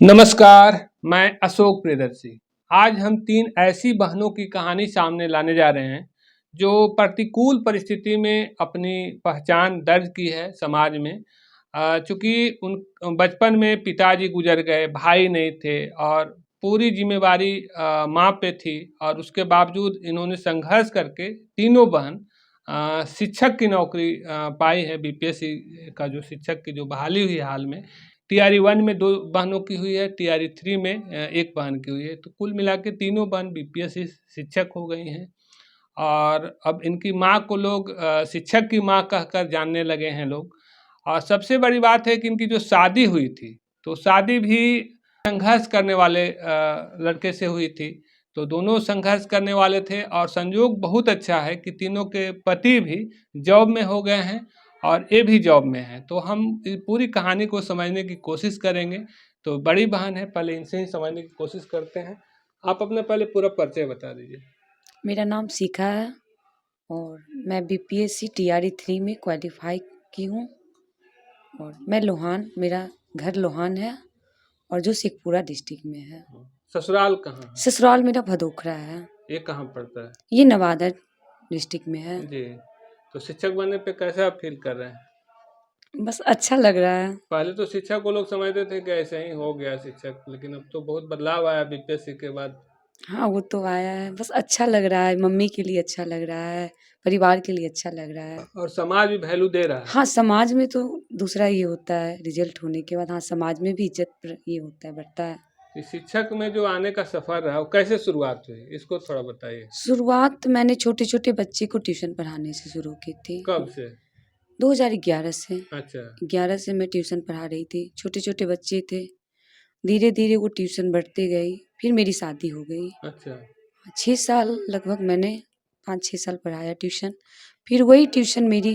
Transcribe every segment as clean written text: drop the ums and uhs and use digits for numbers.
नमस्कार, मैं अशोक प्रियदर्शी। आज हम 3 ऐसी बहनों की कहानी सामने लाने जा रहे हैं, जो प्रतिकूल परिस्थिति में अपनी पहचान दर्ज की है समाज में। चूँकि उन बचपन में पिताजी गुज़र गए, भाई नहीं थे और पूरी ज़िम्मेवारी माँ पे थी और उसके बावजूद इन्होंने संघर्ष करके तीनों बहन शिक्षक की नौकरी पाई है। बीपीएससी का जो शिक्षक की जो बहाली हुई है हाल में, टीआरई 1 में 2 बहनों की हुई है, टीआरई 3 में 1 बहन की हुई है। तो कुल मिला के तीनों बहन बीपीएससी शिक्षक हो गई हैं और अब इनकी माँ को लोग शिक्षक की माँ कहकर जानने लगे हैं लोग। और सबसे बड़ी बात है कि इनकी जो शादी हुई थी, तो शादी भी संघर्ष करने वाले लड़के से हुई थी। तो दोनों संघर्ष करने वाले थे और संयोग बहुत अच्छा है कि तीनों के पति भी जॉब में हो गए हैं और ये भी जॉब में हैं। तो हम इस पूरी कहानी को समझने की कोशिश करेंगे। तो बड़ी बहन है, पहले इनसे ही समझने की कोशिश करते हैं। आप अपना पहले पूरा परिचय बता दीजिए। मेरा नाम शिखा है और मैं बीपीएससी टीआरई 3 में क्वालिफाई की हूँ और मैं लोहान, मेरा घर लोहान है और जो शेखपुरा डिस्ट्रिक्ट में है। ससुराल कहाँ है? ससुराल मेरा भदोखरा है। ये कहाँ पड़ता है? ये नवादा डिस्ट्रिक्ट में है। जी। तो शिक्षक बनने पे कैसा फील कर रहे हैं? बस अच्छा लग रहा है। पहले तो शिक्षक को लोग समझते थे कि ऐसे ही हो गया शिक्षक, लेकिन अब तो बहुत बदलाव आया बीपीएससी के बाद। हाँ, वो तो आया है। बस अच्छा लग रहा है, मम्मी के लिए अच्छा लग रहा है, परिवार के लिए अच्छा लग रहा है। और समाज भी वैल्यू दे रहा है। हाँ, समाज में तो दूसरा ये होता है, रिजल्ट होने के बाद हाँ, समाज में भी इज़्ज़त ये होता है, बढ़ता है। इस शिक्षक में जो आने का सफ़र रहा, वो कैसे शुरुआत हुई? इसको थोड़ा बताइए। शुरुआत मैंने छोटे-छोटे बच्चे को ट्यूशन पढ़ाने से शुरू की थी। कब से? 2011 से। अच्छा। 11 से मैं ट्यूशन पढ़ा रही थी। छोटे-छोटे बच्चे थे। धीरे-धीरे वो ट्यूशन बढ़ती गई, फिर मेरी शादी हो गई। अच्छा। 6 साल लगभग मैंने 5-6 साल पढ़ाया ट्यूशन। फिर वही ट्यूशन मेरी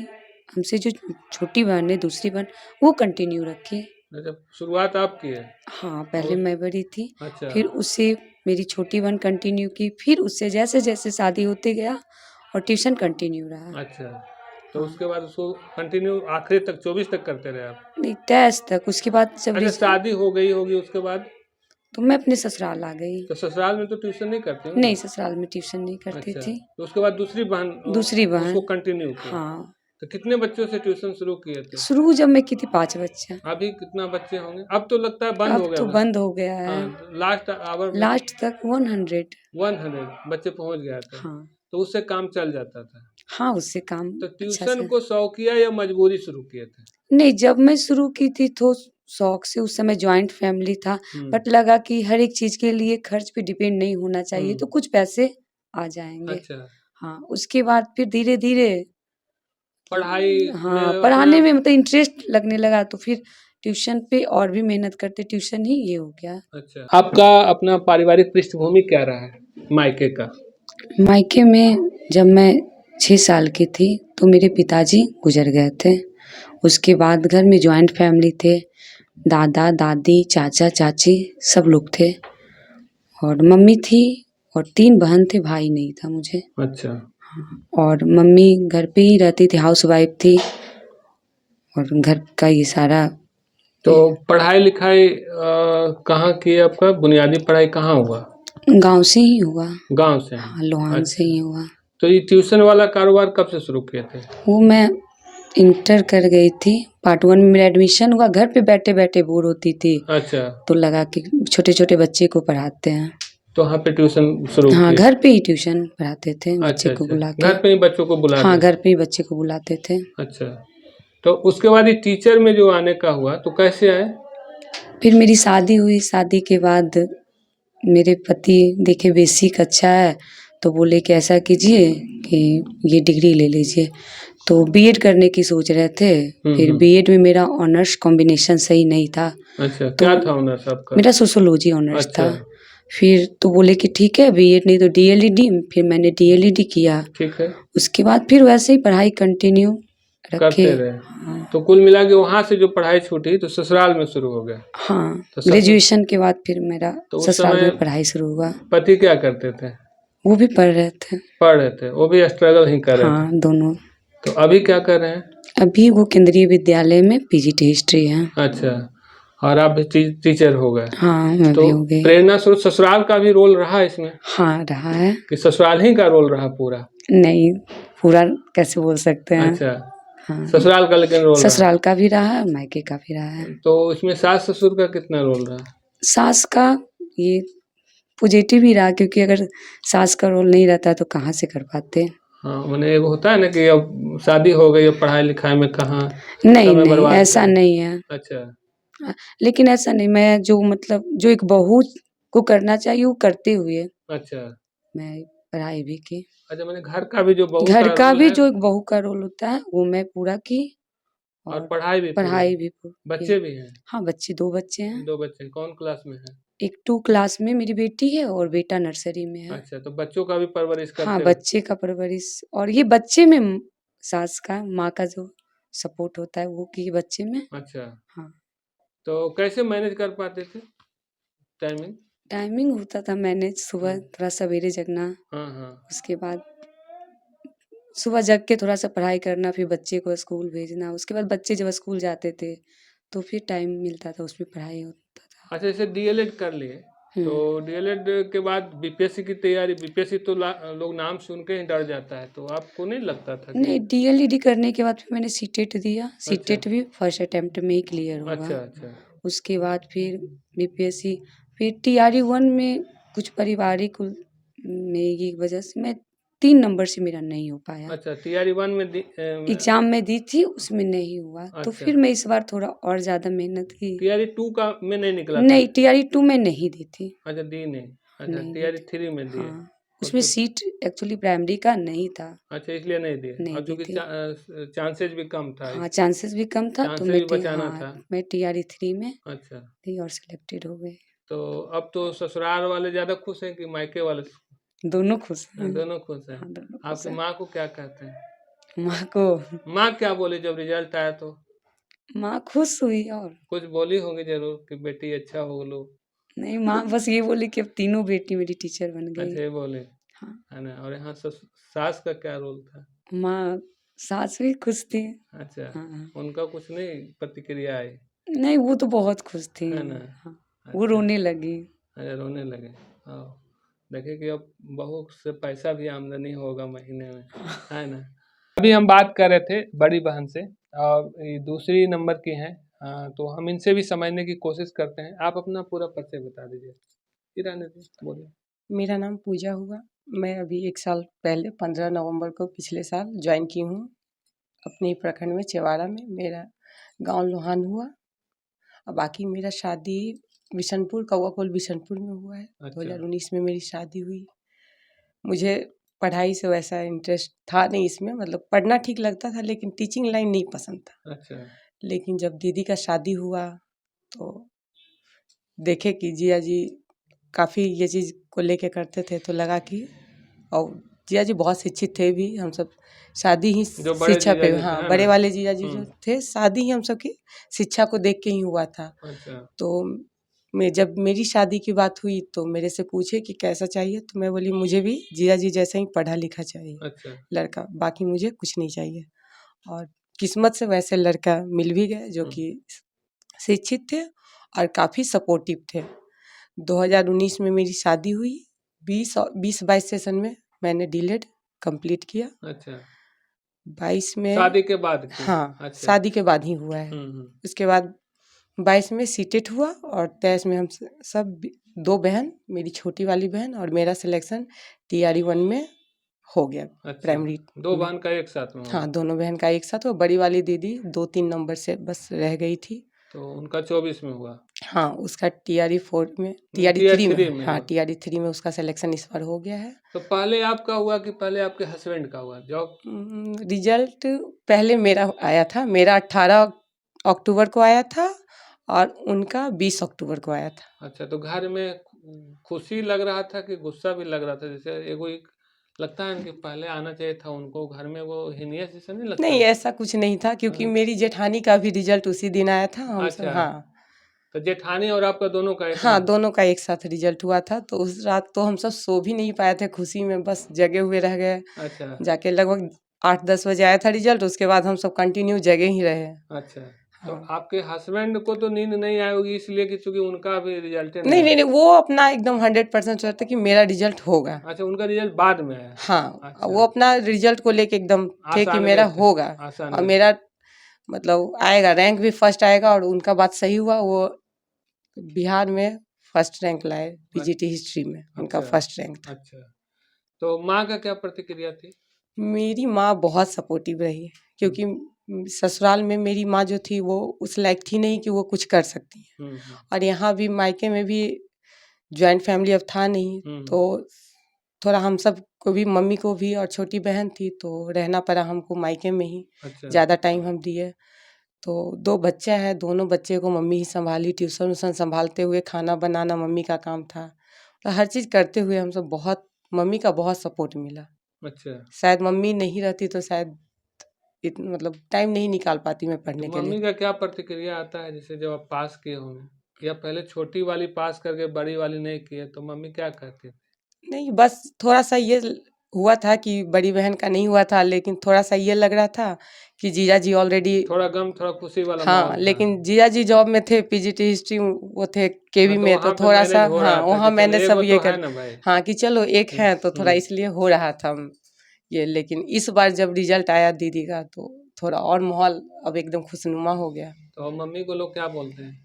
हमसे जो छोटी बहन है, दूसरी बहन, वो कंटिन्यू रखी। अच्छा, शुरुआत आपकी है? हाँ, पहले और मैं बड़ी थी, अच्छा। फिर उससे मेरी छोटी बहन कंटिन्यू की, फिर उससे जैसे-जैसे शादी होते गया और ट्यूशन कंटिन्यू रहा। अच्छा, तो हाँ, उसके बाद उसको कंटिन्यू आखिरी तक 24 तक करते रहे आप? नहीं 23 तक, उसके बाद जब अच्छा, शादी हो गई होगी उसके बाद? तो मैं अपने ससुराल आ गई। तो ससुराल में तो ट्यूशन नहीं करती होंगी? नहीं, ससुराल में ट्यूशन नहीं करती अच्छा, थी। तो उसके बाद दूसरी बहन दूसरी उसको बहन कंटिन्यू किया। हाँ, तो कितने बच्चों से ट्यूशन शुरू किए थे? शुरू जब मैं की थी 5 बच्चे, अभी कितना बच्चे होंगे? अब तो लगता है बंद अब हो गया तो होगा। बंद हो गया है। हाँ, लास्ट आवर में लास्ट तक 100 100 बच्चे पहुँच गया था, हाँ, तो उससे काम चल जाता था। हाँ, उससे काम तो अच्छा ट्यूशन से को शौकिया या मजबूरी शुरू किए थे? नहीं, जब मैं शुरू की थी तो शौक से उस समय जॉइंट फैमिली था, हुँ, बट लगा कि हर एक चीज़ के लिए खर्च पे डिपेंड नहीं होना चाहिए, तो हुँ, कुछ पैसे आ जाएँगे। अच्छा। हाँ, उसके बाद फिर धीरे-धीरे पढ़ाई में हाँ, अपना पढ़ाने में मतलब इंटरेस्ट लगने लगा तो फिर ट्यूशन पे और भी मेहनत करते ट्यूशन ही ये हो गया। अच्छा, आपका अपना पारिवारिक पृष्ठभूमि क्या रहा है मायके का? मायके में जब मैं 6 साल की थी तो मेरे पिताजी गुज़र गए थे। उसके बाद घर में जॉइंट फैमिली थे, दादा-दादी, चाचा-चाची सब लोग थे और मम्मी थी और 3 बहन थे, भाई नहीं था मुझे। अच्छा। और मम्मी घर पे ही रहती थी, हाउसवाइफ़ थी और घर का ये सारा तो पढ़ाई-लिखाई कहाँ की है आपका? बुनियादी पढ़ाई कहाँ हुआ? गाँव से ही हुआ। गाँव से ही? हाँ, लोहान से अच्छा, ही हुआ। तो ये ट्यूशन वाला कारोबार कब से शुरू किए थे? वो मैं इंटर कर गई थी, पार्ट 1 में मेरा एडमिशन हुआ, घर पे बैठे-बैठे बोर होती थी, अच्छा, तो लगा कि छोटे-छोटे बच्चे को पढ़ाते हैं। तो वहाँ पे ट्यूशन शुरू हाँ, किए? घर पे ही ट्यूशन पढ़ाते थे बच्चे अच्छा, को अच्छा, बुला के। घर पे ही बच्चों को बुला हाँ, के? घर पे ही बच्चे को बुलाते थे। अच्छा, तो उसके बाद ये टीचर में जो आने का हुआ, तो कैसे आए? फिर मेरी शादी हुई, शादी के बाद मेरे पति देखे बेसिक अच्छा है, तो बोले कि ऐसा कीजिए कि ये डिग्री ले लीजिए। तो बीएड करने की सोच रहे थे, फिर बीएड में मेरा ऑनर्स कॉम्बिनेशन सही नहीं था। अच्छा, तो क्या था ऑनर्स आपका? मेरा सोशियोलॉजी ऑनर्स अच्छा, था। फिर तो बोले कि ठीक है बीएड नहीं तो डीएलईडी, फिर मैंने डीएलईडी किया। ठीक है, उसके बाद फिर वैसे ही पढ़ाई कंटिन्यू रखे। करते रहे। हाँ, तो कुल मिला के वहाँ से जो पढ़ाई छूटी, तो ससुराल में शुरू हो गया। हाँ, तो ससुर ग्रेजुएशन के बाद फिर मेरा तो उस ससुराल समय में पढ़ाई शुरू हुआ। पति क्या करते थे? वो भी पढ़ रहे थे। पढ़ रहे थे, वो भी स्ट्रगल ही कर रहे थे। हाँ, दोनों। तो अभी क्या कर रहे हैं? अभी वो केंद्रीय विद्यालय में पीजीटी हिस्ट्री है। अच्छा, और आप भी टीचर हो गए। हाँ, मैं तो भी हो गई। प्रेरणा स्रोत ससुराल का भी रोल रहा इसमें हाँ, रहा है। कि ससुराल ही का रोल रहा पूरा? नहीं, पूरा कैसे बोल सकते हैं। अच्छा, हाँ, ससुराल का लेकिन रोल रहा। ससुराल का भी रहा है, मायके का भी रहा है। तो इसमें सास ससुर का कितना रोल रहा? सास का ये पॉजिटिव ही रहा, क्योंकि अगर सास का रोल नहीं रहता तो कहाँ से कर पाते। हाँ, माने एक होता है ना कि अब शादी हो गई, अब पढ़ाई लिखाई में कहाँ नहीं समय नहीं, बर्बाद ऐसा करें। नहीं है। अच्छा, लेकिन ऐसा नहीं, मैं जो मतलब जो एक बहू को करना चाहिए वो करते हुए अच्छा, मैं पढ़ाई भी की। अच्छा, मैंने घर का भी जो बहू घर का का रोल भी है जो एक बहू का रोल होता है वो मैं पूरा की, और और पढ़ाई भी पूरी पढ़ाई की। भी की। बच्चे भी हैं? हाँ, बच्चे 2 बच्चे हैं। 2 बच्चे कौन क्लास में हैं? एक 2 क्लास में मेरी बेटी है और बेटा नर्सरी में है। अच्छा, तो बच्चों का भी परवरिश हाँ, करते हो? बच्चे का परवरिश, और ये बच्चे में सास का, माँ का जो सपोर्ट होता है वो की बच्चे में। अच्छा, हाँ, तो कैसे मैनेज कर पाते थे टाइमिंग? टाइमिंग होता था मैनेज, सुबह हुँ, थोड़ा सवेरे जगना, हाँ, हाँ। उसके बाद सुबह जग के थोड़ा-सा पढ़ाई करना, फिर बच्चे को स्कूल भेजना, उसके बाद बच्चे जब स्कूल जाते थे, तो फिर टाइम मिलता था, उसमें पढ़ाई होता था। अच्छा, जैसे डीएलएड कर लिए, तो हुँ। डीएलएड के बाद बीपीएससी की तैयारी, बीपीएससी तो लोग नाम सुन के ही डर जाता है, तो आपको नहीं लगता था कि? नहीं, डीएलईडी करने के बाद फिर मैंने सीटेट दिया, अच्छा, सीटेट भी फर्स्ट अटेम्प्ट में ही क्लियर हुआ। अच्छा, अच्छा, उसके बाद फिर बीपीएससी, फिर टीआरई 1 में कुछ पारिवारिक में की वजह से मैं 3 नंबर से मेरा नहीं हो पाया। अच्छा, टीआरई 1 में एग्ज़ाम मैं दी थी, उसमें नहीं हुआ, तो अच्छा, फिर मैं इस बार थोड़ा और ज़्यादा मेहनत की। टीआरई 2 का में नहीं निकला था? नहीं, टीआरई 2 में नहीं दी थी, अच्छा, दी नहीं, अच्छा नहीं दी टीआरई थी। 3 में दिए। हाँ, और उसमें तो सीट एक्चुअली प्राइमरी का नहीं था, अच्छा, इसलिए नहीं दिए नहीं और दी चूँकि थी। चांसेस भी कम था, हाँ, इस चांसेस भी कम था, तो चांस से भी बचाना था। मैं टीआरई 3 में अच्छा, थी और सिलेक्टेड हो गई। तो अब तो ससुराल वाले ज़्यादा खुश हैं कि मायके वाले? दोनों खुश हैं। दोनों खुश हैं। हाँ, दोनों खुश आपकी हैं। माँ को क्या कहते हैं? माँ को माँ क्या बोली जब रिजल्ट आया तो? माँ खुश हुई, और कुछ बोली होंगी ज़रूर कि बेटी अच्छा हो लो। नहीं, माँ बस ये बोली कि अब तीनों बेटी मेरी टीचर बन गई। अच्छा, ये बोले, हाँ, है ना? और यहाँ सास का क्या रोल था? माँ सास भी खुश थी। अच्छा, हाँ, हाँ। उनका कुछ नहीं प्रतिक्रिया आई, नहीं, वो तो बहुत खुश थी। है ना? हाँ, वो अच्छा, रोने लगी। अच्छा रोने लगे। हाँ, देखिए कि अब बहू से पैसा भी आमदनी होगा महीने में, है ना? अभी हम बात कर रहे थे बड़ी बहन से और ये दूसरी नंबर की हैं, तो हम इनसे भी समझने की कोशिश करते हैं। आप अपना पूरा परिचय बता दीजिए। ईरानी जी, बोलिए। मेरा नाम पूजा हुआ। मैं अभी 1 साल पहले 15 नवंबर को पिछले साल जॉइन की हूँ अपने ही प्रखंड में चेवाड़ा में। मेरा गांव लोहान हुआ और बाकी मेरा शादी बिशनपुर कौआकोल बिशनपुर में हुआ है। अच्छा, 2019 में मेरी शादी हुई। मुझे पढ़ाई से वैसा इंटरेस्ट था नहीं इसमें, मतलब पढ़ना ठीक लगता था लेकिन टीचिंग लाइन नहीं पसंद था। अच्छा, लेकिन जब दीदी का शादी हुआ तो देखे कि जिया जी काफ़ी ये चीज़ को लेके करते थे, तो लगा कि और जिया जी बहुत शिक्षित थे भी। हम सब शादी ही जो बड़े शिक्षा जीजा पे, जी थे, हाँ, है ना? बड़े वाले जीजा जी जो हुँ, थे शादी ही हम सब की शिक्षा को देख के ही हुआ था। अच्छा, तो मैं जब मेरी शादी की बात हुई तो मेरे से पूछे कि कैसा चाहिए, तो मैं बोली मुझे भी जीजा जी जैसा ही पढ़ा लिखा चाहिए अच्छा, लड़का, बाकी मुझे कुछ नहीं चाहिए। और किस्मत से वैसे लड़का मिल भी गए जो हुँ, कि शिक्षित थे और काफ़ी सपोर्टिव थे। 2019 में मेरी शादी हुई। 20-22 सेशन में मैंने डीलेड कंप्लीट किया। अच्छा, 22 में, शादी के बाद की? हाँ, अच्छा, शादी के बाद ही हुआ है। हुँ, हुँ, उसके बाद 22 में सीटेट हुआ और 23 में हम सब 2 बहन, मेरी छोटी वाली बहन और मेरा सिलेक्शन टीआरई 1 में हो गया अच्छा, प्राइमरी 2 में। बहन का एक साथ में हाँ, हुआ, दोनों बहन का एक साथ हुआ। बड़ी वाली दीदी 2-3 नंबर से बस रह गई थी। तो उनका 24 में हुआ। हाँ, उसका टीआरई 4 में, टीआरई टीयर 3 में, 3 में हाँ, हुआ। टीआरई 3 में उसका सिलेक्शन इस बार हो गया है। तो पहले आपका हुआ कि पहले आपके हस्बैंड का हुआ जॉब? रिजल्ट पहले मेरा आया था। मेरा 18 अक्टूबर को आया था और उनका 20 अक्टूबर को आया था। अच्छा, तो घर में खुशी लग रहा था कि गुस्सा भी लग रहा था? जैसे एगो एक लगता है ना कि पहले आना चाहिए था उनको, घर में वो हिनियस जैसा नहीं लगता? नहीं, ऐसा कुछ नहीं था क्योंकि हाँ, मेरी जेठानी का भी रिजल्ट उसी दिन आया था। हम सब, अच्छा, हाँ, तो जेठानी और आपका दोनों का एक हाँ, में? दोनों का एक साथ रिजल्ट हुआ था। तो उस रात तो हम सब सो भी नहीं पाए थे खुशी में, बस जगे हुए रह गए। अच्छा, जाके लगभग 8-10 बजे आया था रिजल्ट, उसके बाद हम सब कंटिन्यू जगे ही रहे। अच्छा, तो हाँ। आपके हस्बैंड को तो नींद नहीं आई होगी इसलिए कि चूँकि उनका अभी रिजल्ट नहीं नहीं, आया। नहीं, नहीं, वो अपना एकदम 100% श्योर थे कि मेरा रिज़ल्ट होगा। अच्छा, उनका रिजल्ट बाद में आया। हाँ, अच्छा, वो अपना रिज़ल्ट को लेके एकदम थे कि आसान मेरा में थे, होगा आसान और में थे। मेरा मतलब आएगा, रैंक भी फर्स्ट आएगा और उनका बात सही हुआ, वो बिहार में फर्स्ट रैंक लाए, पीजीटी हिस्ट्री में उनका अच्छा, फर्स्ट रैंक था। अच्छा। तो माँ का क्या प्रतिक्रिया थी? मेरी माँ बहुत सपोर्टिव रही क्योंकि ससुराल में मेरी माँ जो थी वो उस लायक थी नहीं कि वो कुछ कर सकती है, और यहाँ भी मायके में भी जॉइंट फैमिली अब था नहीं, तो थोड़ा हम सब को भी, मम्मी को भी और छोटी बहन थी तो रहना पड़ा हमको मायके में ही। अच्छा, ज़्यादा टाइम हम दिए। तो 2 बच्चा है, दोनों बच्चे को मम्मी ही सँभाली, ट्यूशन-व्यूशन सँभालते हुए खाना बनाना मम्मी का काम था। तो हर चीज़ करते हुए हम सब बहुत, मम्मी का बहुत सपोर्ट मिला। अच्छा। शायद मम्मी नहीं रहती तो शायद मतलब टाइम नहीं निकाल पाती मैं तो पढ़ने के लिए। मम्मी का क्या प्रतिक्रिया आता है जैसे जब आप पास किए होंगे या पहले छोटी वाली पास करके बड़ी वाली नहीं किए तो मम्मी क्या कहती थी? नहीं, बस थोड़ा-सा ये हुआ था कि बड़ी बहन का नहीं हुआ था, लेकिन थोड़ा-सा ये लग रहा था कि जीजाजी ऑलरेडी, थोड़ा गम, थोड़ा खुशी वाला हाँ, माहौल था। लेकिन जीजाजी जॉब में थे, पीजीटी हिस्ट्री वो थे केवी हाँ, तो में, तो वहाँ पे थोड़ा-सा, मैनेज हो हाँ, रहा था वहाँ कि चलो मैंने सब एगो ये तो है कर, ना भाई। हाँ, कि चलो एक हुँ, हैं तो थोड़ा हुँ। इसलिए हो रहा था ये। लेकिन इस बार जब रिजल्ट आया दीदी का तो थोड़ा और माहौल अब एकदम खुशनुमा हो गया। तो मम्मी को लोग क्या बोलते हैं?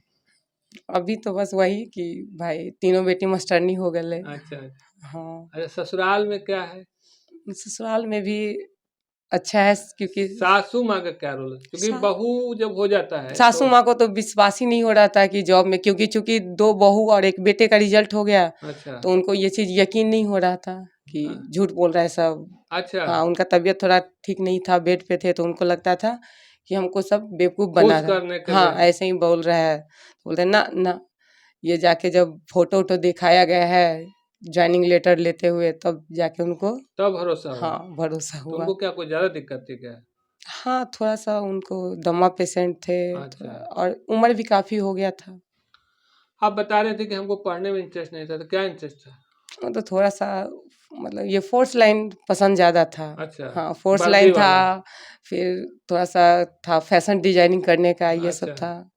अभी तो बस वही कि भाई तीनों बेटी मास्टरनी हो गए। अच्छा, अच्छा। हाँ, अच्छा, ससुराल में क्या है? ससुराल में भी अच्छा है क्योंकि सासू माँ का क्या रोल है? क्योंकि सा बहू जब हो जाता है सासू तो माँ को तो विश्वास ही नहीं हो रहा था कि जॉब में, क्योंकि चूंकि 2 बहू और एक बेटे का रिजल्ट हो गया, अच्छा, तो उनको ये चीज़ यकीन नहीं हो रहा था कि हाँ, झूठ बोल रहा है सब। अच्छा, हाँ, उनका तबीयत थोड़ा ठीक नहीं था, बेड पे थे, तो उनको लगता था कि हमको सब बेवकूफ़ बना खुश रहा है। करने के हाँ, लिए। ऐसे ही बोल रहा है। बोलते हैं ना, ना, ये जाके जब फ़ोटो-वोटो दिखाया गया है, जॉइनिंग लेटर लेते हुए, तब जाके उनको, तब भरोसा हुआ। हाँ, भरोसा तो हुआ। उनको क्या कोई ज़्यादा दिक्कत थी क्या? हाँ, थोड़ा-सा उनको दमा पेशेंट थे, अच्छा। थोड़ा और उम्र भी काफ़ी हो गया था। आप बता रहे थे कि हमको पढ़ने में इंटरेस्ट नहीं था, तो क्या इंटरेस्ट था? तो थोड़ा-सा मतलब ये फ़ोर्स लाइन पसंद ज़्यादा था। अच्छा, हाँ, फ़ोर्स वर्दी लाइन था, वाला। फिर थोड़ा-सा था फैशन डिज़ाइनिंग करने का, ये सब अच्छा, था।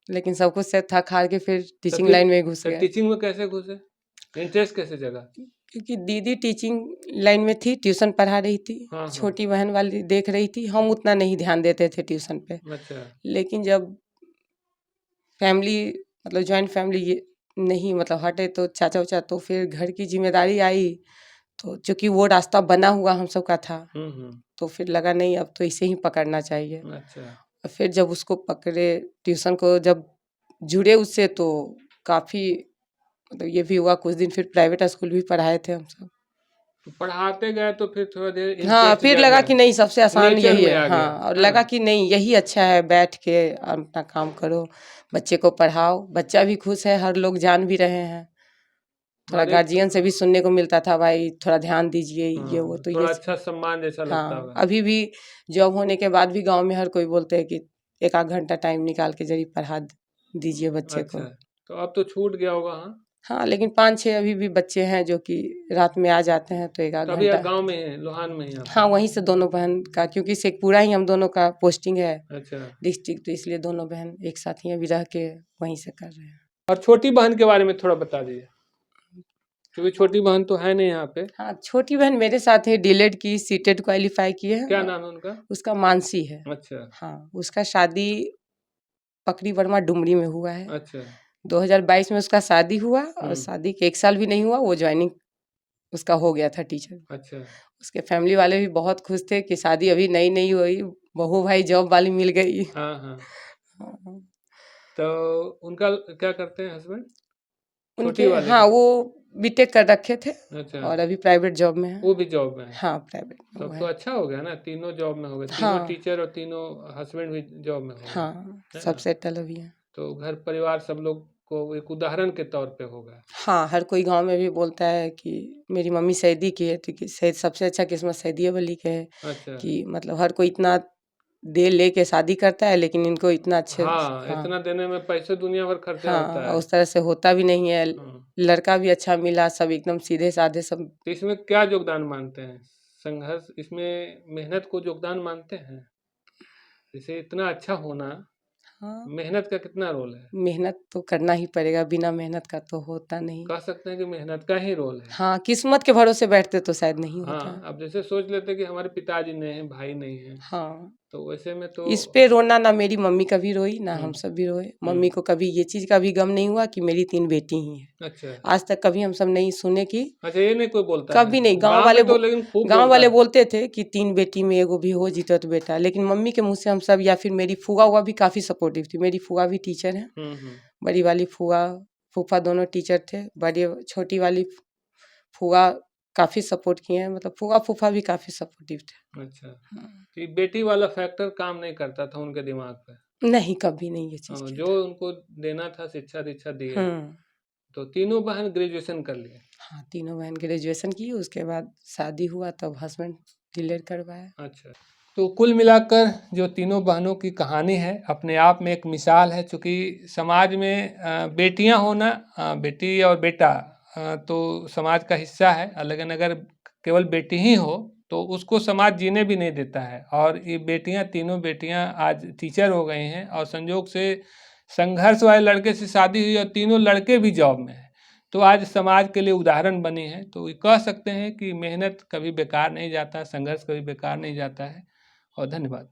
लेकिन सब कुछ सेट था, खार के फिर तो टीचिंग फिर लाइन में घुस तो गए। टीचिंग में कैसे घुसे? इंटरेस्ट कैसे जगा? क्योंकि दीदी टीचिंग लाइन में थी, ट्यूशन पढ़ा रही थी, हाँ, हाँ। छोटी बहन वाली देख रही थी, हम उतना नहीं ध्यान देते थे ट्यूशन पे। अच्छा, लेकिन जब फैमिली मतलब जॉइंट फैमिली ये नहीं मतलब हटे, तो चाचा-वाचा, तो फिर घर की ज़िम्मेदारी आई, तो चूँकि वो रास्ता बना हुआ हम सब का था, हुँ। तो फिर लगा नहीं अब तो इसे ही पकड़ना चाहिए। अच्छा, और फिर जब उसको पकड़े, ट्यूशन को जब जुड़े उससे, तो काफ़ी मतलब ये भी हुआ, कुछ दिन फिर प्राइवेट स्कूल भी पढ़ाए थे हम सब। तो पढ़ाते गए तो फिर थोड़ा देर हाँ, इंटरेस्ट फिर लगा जागा, कि नहीं, सबसे आसान नेचर यही में है। आ गया, हाँ, और है लगा ना? कि नहीं यही अच्छा है, बैठ के अपना काम करो, बच्चे को पढ़ाओ, बच्चा भी खुश है, हर लोग जान भी रहे हैं। थोड़ा और एक गार्जियन से भी सुनने को मिलता था, भाई थोड़ा ध्यान दीजिए, ये वो, हाँ, तो ये थोड़ा अच्छा सम्मान जैसा लगता हाँ, होगा। अभी भी जॉब होने के बाद भी गाँव में हर कोई बोलते हैं कि 1 आध घंटा टाइम निकाल के ज़रूर पढ़ा दीजिए बच्चे अच्छा, को। तो अब तो छूट गया होगा, हाँ? हाँ, लेकिन 5-6 अभी भी बच्चे हैं जो कि रात में आ जाते हैं, तो 1 आध तो अभी आप घंटा। गाँव में ही हैं, लोहान में ही आप हाँ, हैं? वहीं से दोनों बहन का, क्योंकि शेखपुरा ही हम दोनों का पोस्टिंग है अच्छा, डिस्ट्रिक्ट, तो इसलिए दोनों बहन एक साथ ही अभी रह के वहीं से कर रहे हैं। और छोटी बहन के बारे में थोड़ा बता दीजिए, क्योंकि छोटी बहन तो है नहीं यहाँ पे। हाँ, छोटी बहन मेरे साथ है, डीएलएड की, सीटेट क्वालीफाई किए क्या हैं। नाम है उनका? उसका मानसी है। अच्छा, हाँ, उसका शादी पकड़ी वर्मा डुमरी में हुआ है। अच्छा। 2022 में उसका शादी हुआ और हुँ, शादी के 1 साल भी नहीं हुआ, वो जॉइनिंग उसका हो गया था टीचर। अच्छा, उसके फैमिली वाले भी बहुत खुश थे कि शादी अभी नई-नई हुई, बहू भाई जॉब वाली मिल गई। हाँ, हाँ। हाँ, तो उनका क्या करते हैं हस्बैंड? उनके, छोटी वाले हाँ, के? वो बीटेक कर रखे थे अच्छा, और अभी प्राइवेट जॉब में हैं। वो भी जॉब में है। हाँ, प्राइवेट में वो तब तो है। अच्छा हो गया ना, तीनों जॉब में हो गए, तीनों हाँ, टीचर और तीनों हस्बैंड भी जॉब में हो गए, हाँ, है सब ना? सेटल अभी हैं। तो घर परिवार सब लोग को एक उदाहरण के तौर पे हो गया। हाँ, हर कोई गाँव में भी बोलता है कि मेरी मम्मी सैदी की है, तो कि सैद सबसे अच्छा किस्मत सैदिया वली के है, अच्छा। कि मतलब हर कोई इतना दे लेके शादी करता है, लेकिन इनको इतना अच्छे, हाँ, हाँ, इतना देने में पैसे दुनिया भर खर्चा होता हाँ, और है। उस तरह से होता भी नहीं है। हाँ, लड़का भी अच्छा मिला, सब एकदम सीधे-साधे सब। तो इसमें क्या योगदान मानते हैं? संघर्ष इसमें मेहनत को योगदान मानते हैं? जैसे इतना अच्छा होना, हाँ, मेहनत का कितना रोल है? मेहनत तो करना ही पड़ेगा, बिना मेहनत का तो होता नहीं। कह सकते हैं कि मेहनत का ही रोल है। हाँ, किस्मत के भरोसे बैठते तो शायद नहीं होता। हाँ, अब जैसे सोच लेते हैं कि हमारे पिताजी नहीं हैं, भाई नहीं हैं, हाँ, तो वैसे में तो इस पे रोना ना मेरी मम्मी कभी रोई, ना हम हुँ, सब भी रोए। हुँ, मम्मी को कभी ये चीज़ का भी गम नहीं हुआ कि मेरी 3 बेटी ही हैं। अच्छा। आज तक कभी हम सब नहीं सुने कि अच्छा, ये नहीं कोई बोलता है? कभी नहीं, गाँव में तो लेकिन खूब गाँव बोलता वाले है। बोलते थे कि 3 बेटी में एगो भी हो जीतो तो बेटा, लेकिन मम्मी के मुँह से हम सब या फिर मेरी फूआ-वूआ भी काफ़ी सपोर्टिव थी। मेरी फूआ भी टीचर हैं, हुँ, हुँ, बड़ी वाली फूआ, फूफा दोनों टीचर थे। बड़ी छोटी वाली फूआ काफ़ी सपोर्ट किए हैं, मतलब फूआ-फूफा भी काफ़ी सपोर्टिव थे। अच्छा। हाँ। कि बेटी वाला फैक्टर काम नहीं करता था उनके दिमाग पे। नहीं, कभी नहीं ये चीज़ किया जो था। उनको देना था शिक्षा-दीक्षा दिए। हुँ। तो तीनों बहन ग्रेजुएशन कर लिए। हाँ, तीनों बहन ग्रेजुएशन की, उसके बाद शादी हुआ तब हस्बैंड डिलीट करवाया। अच्छा। तो कुल मिलाकर जो तीनों बहनों की कहानी है अपने आप में एक मिसाल है, चूँकि समाज में बेटियां होना, बेटी और बेटा तो समाज का हिस्सा है, लेकिन अगर केवल बेटी ही हो तो उसको समाज जीने भी नहीं देता है। और ये बेटियां, तीनों बेटियां आज टीचर हो गई हैं और संयोग से संघर्ष वाले लड़के से शादी हुई और तीनों लड़के भी जॉब में हैं। तो आज समाज के लिए उदाहरण बनी है। तो ये कह सकते हैं कि मेहनत कभी बेकार नहीं जाता, संघर्ष कभी बेकार नहीं जाता है। और धन्यवाद।